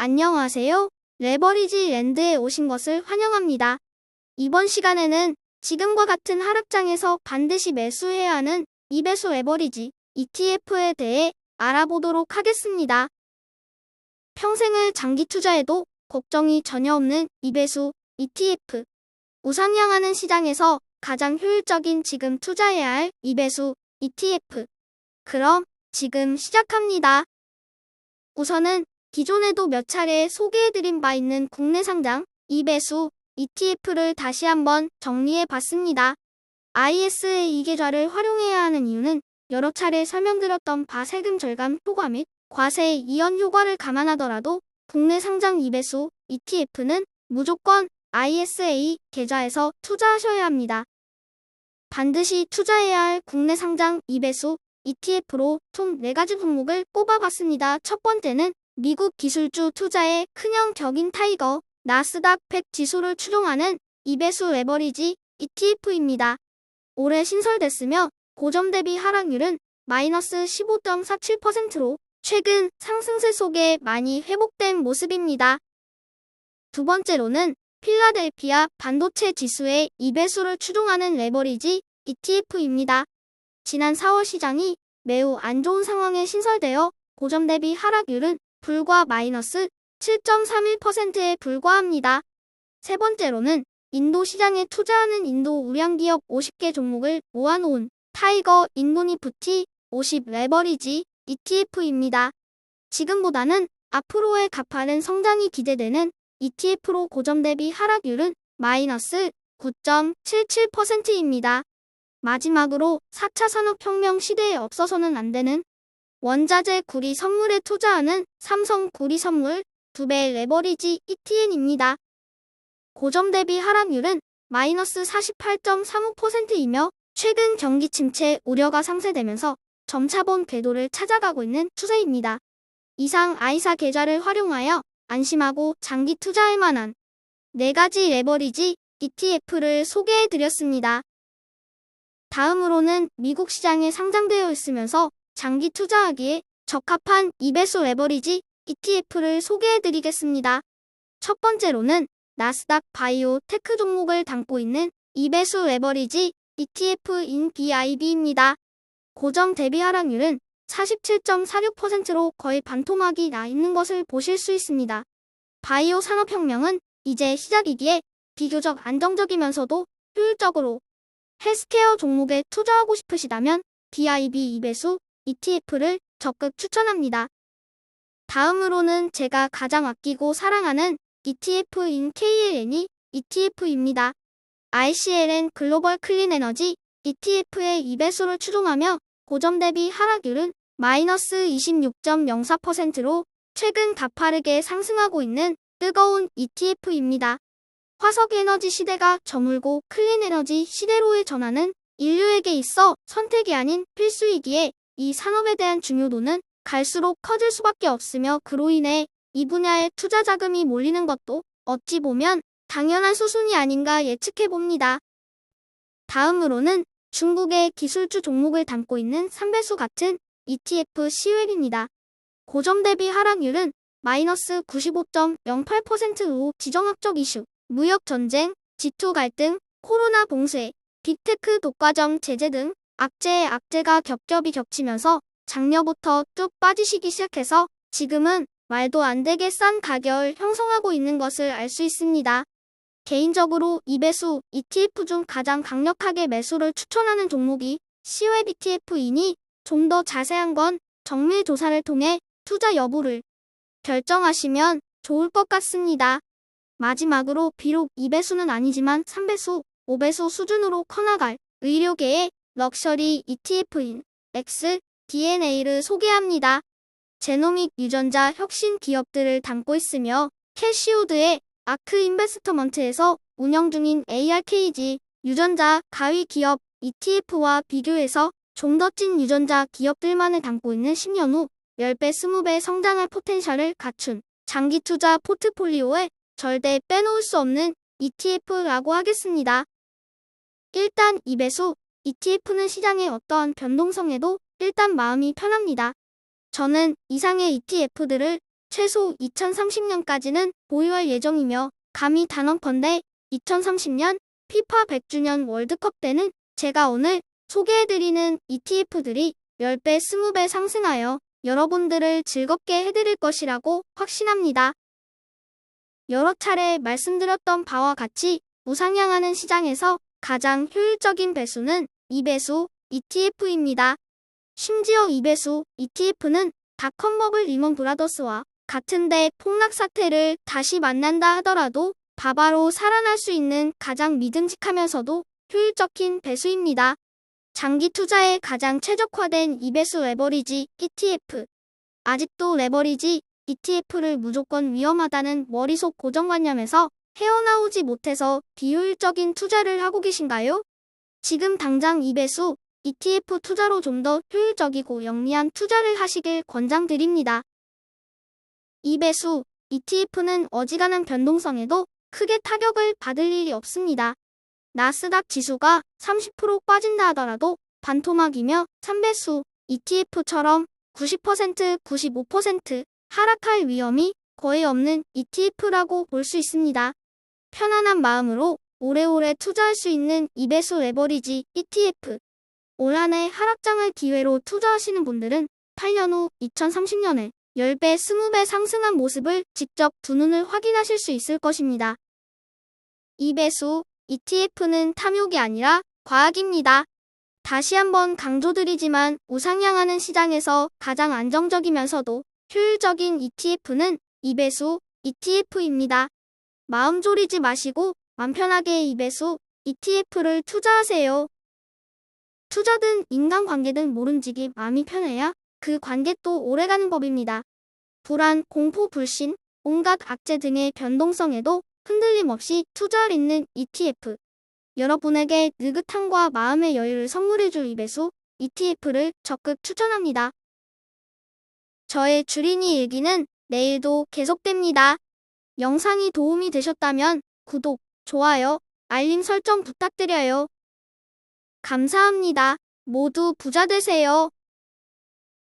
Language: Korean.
안녕하세요. 레버리지 랜드에 오신 것을 환영합니다. 이번 시간에는 지금과 같은 하락장에서 반드시 매수해야 하는 이배수 레버리지 ETF에 대해 알아보도록 하겠습니다. 평생을 장기 투자해도 걱정이 전혀 없는 이배수 ETF. 우상향하는 시장에서 가장 효율적인 지금 투자해야 할 이배수 ETF. 그럼 지금 시작합니다. 우선은 기존에도 몇 차례 소개해드린 바 있는 국내 상장 이배수 ETF를 다시 한번 정리해봤습니다. ISA 계좌를 활용해야 하는 이유는 여러 차례 설명드렸던 바 세금 절감 효과 및 과세 이연 효과를 감안하더라도 국내 상장 이배수 ETF는 무조건 ISA 계좌에서 투자하셔야 합니다. 반드시 투자해야 할 국내 상장 이배수 ETF로 총 4가지 종목을 꼽아봤습니다. 첫 번째는 미국 기술주 투자의 큰형 격인 타이거, 나스닥 100 지수를 추종하는 이배수 레버리지 ETF입니다. 올해 신설됐으며 고점 대비 하락률은 마이너스 15.47%로 최근 상승세 속에 많이 회복된 모습입니다. 두 번째로는 필라델피아 반도체 지수의 이배수를 추종하는 레버리지 ETF입니다. 지난 4월 시장이 매우 안 좋은 상황에 신설되어 고점 대비 하락률은 불과 마이너스 7.31%에 불과합니다. 세 번째로는 인도 시장에 투자하는 인도 우량기업 50개 종목을 모아놓은 타이거 인도니프티 50 레버리지 ETF입니다. 지금보다는 앞으로의 가파른 성장이 기대되는 ETF로 고점 대비 하락률은 마이너스 9.77%입니다. 마지막으로 4차 산업혁명 시대에 없어서는 안 되는 원자재 구리 선물에 투자하는 삼성 구리 선물 2배 레버리지 ETN입니다. 고점 대비 하락률은 마이너스 48.35%이며 최근 경기 침체 우려가 상쇄되면서 점차본 궤도를 찾아가고 있는 추세입니다. 이상 ISA 계좌를 활용하여 안심하고 장기 투자할 만한 4가지 레버리지 ETF를 소개해드렸습니다. 다음으로는 미국 시장에 상장되어 있으면서 장기 투자하기에 적합한 이배수 레버리지 ETF를 소개해드리겠습니다. 첫 번째로는 나스닥 바이오 테크 종목을 담고 있는 이배수 레버리지 ETF인 BIB입니다. 고점 대비 하락률은 47.46%로 거의 반토막이 나 있는 것을 보실 수 있습니다. 바이오 산업혁명은 이제 시작이기에 비교적 안정적이면서도 효율적으로 헬스케어 종목에 투자하고 싶으시다면 BIB 이배수 ETF를 적극 추천합니다. 다음으로는 제가 가장 아끼고 사랑하는 ETF인 KLN이 ETF입니다. ICLN 글로벌 클린 에너지 ETF의 이배수를 추종하며 고점 대비 하락률은 마이너스 26.04%로 최근 가파르게 상승하고 있는 뜨거운 ETF입니다. 화석에너지 시대가 저물고 클린에너지 시대로의 전환은 인류에게 있어 선택이 아닌 필수이기에 이 산업에 대한 중요도는 갈수록 커질 수밖에 없으며 그로 인해 이 분야에 투자 자금이 몰리는 것도 어찌 보면 당연한 수순이 아닌가 예측해봅니다. 다음으로는 중국의 기술주 종목을 담고 있는 삼배수 같은 ETF 시웰입니다. 고점 대비 하락률은 마이너스 95.08%로 지정학적 이슈, 무역 전쟁, G2 갈등, 코로나 봉쇄, 빅테크 독과점 제재 등 악재에 악재가 겹겹이 겹치면서 작년부터 쭉 빠지시기 시작해서 지금은 말도 안 되게 싼 가격을 형성하고 있는 것을 알 수 있습니다. 개인적으로 이배수 ETF 중 가장 강력하게 매수를 추천하는 종목이 시웰 ETF이니 좀 더 자세한 건 정밀 조사를 통해 투자 여부를 결정하시면 좋을 것 같습니다. 마지막으로 비록 2배수는 아니지만 3배수, 5배수 수준으로 커나갈 의료계의 럭셔리 ETF인 XDNA를 소개합니다. 제노믹 유전자 혁신 기업들을 담고 있으며 캐시우드의 아크 인베스트먼트에서 운영 중인 ARKG 유전자 가위 기업 ETF와 비교해서 좀 더 찐 유전자 기업들만을 담고 있는 10년 후 10배, 20배 성장할 포텐셜을 갖춘 장기 투자 포트폴리오에 절대 빼놓을 수 없는 ETF라고 하겠습니다. 일단 이배수 ETF는 시장의 어떠한 변동성에도 일단 마음이 편합니다. 저는 이상의 ETF들을 최소 2030년까지는 보유할 예정이며 감히 단언컨대 2030년 피파 100주년 월드컵 때는 제가 오늘 소개해드리는 ETF들이 10배, 20배 상승하여 여러분들을 즐겁게 해드릴 것이라고 확신합니다. 여러 차례 말씀드렸던 바와 같이 우상향하는 시장에서 가장 효율적인 배수는 2배수 ETF입니다. 심지어 2배수 ETF는 닷컴버블 리먼 브라더스와 같은데 폭락 사태를 다시 만난다 하더라도 바바로 살아날 수 있는 가장 믿음직하면서도 효율적인 배수입니다. 장기 투자에 가장 최적화된 2배수 레버리지 ETF. 아직도 레버리지 ETF를 무조건 위험하다는 머릿속 고정관념에서 헤어나오지 못해서 비효율적인 투자를 하고 계신가요? 지금 당장 2배수 ETF 투자로 좀 더 효율적이고 영리한 투자를 하시길 권장드립니다. 2배수 ETF는 어지간한 변동성에도 크게 타격을 받을 일이 없습니다. 나스닥 지수가 30% 빠진다 하더라도 반토막이며 3배수 ETF처럼 90%, 95% 하락할 위험이 거의 없는 ETF라고 볼 수 있습니다. 편안한 마음으로 오래오래 투자할 수 있는 2배수 레버리지 ETF. 올 한 해 하락장을 기회로 투자하시는 분들은 8년 후 2030년에 10배, 20배 상승한 모습을 직접 두 눈을 확인하실 수 있을 것입니다. 2배수 ETF는 탐욕이 아니라 과학입니다. 다시 한번 강조드리지만 우상향하는 시장에서 가장 안정적이면서도 효율적인 ETF는 2배수 ETF입니다. 마음 졸이지 마시고 맘 편하게 2배수 ETF를 투자하세요. 투자든 인간관계든 모름지기 마음이 편해야 그 관계 또 오래가는 법입니다. 불안, 공포, 불신, 온갖 악재 등의 변동성에도 흔들림 없이 투자할 있는 ETF. 여러분에게 느긋함과 마음의 여유를 선물해줄 2배수 ETF를 적극 추천합니다. 저의 주린이 일기는 내일도 계속됩니다. 영상이 도움이 되셨다면 구독, 좋아요, 알림 설정 부탁드려요. 감사합니다. 모두 부자 되세요.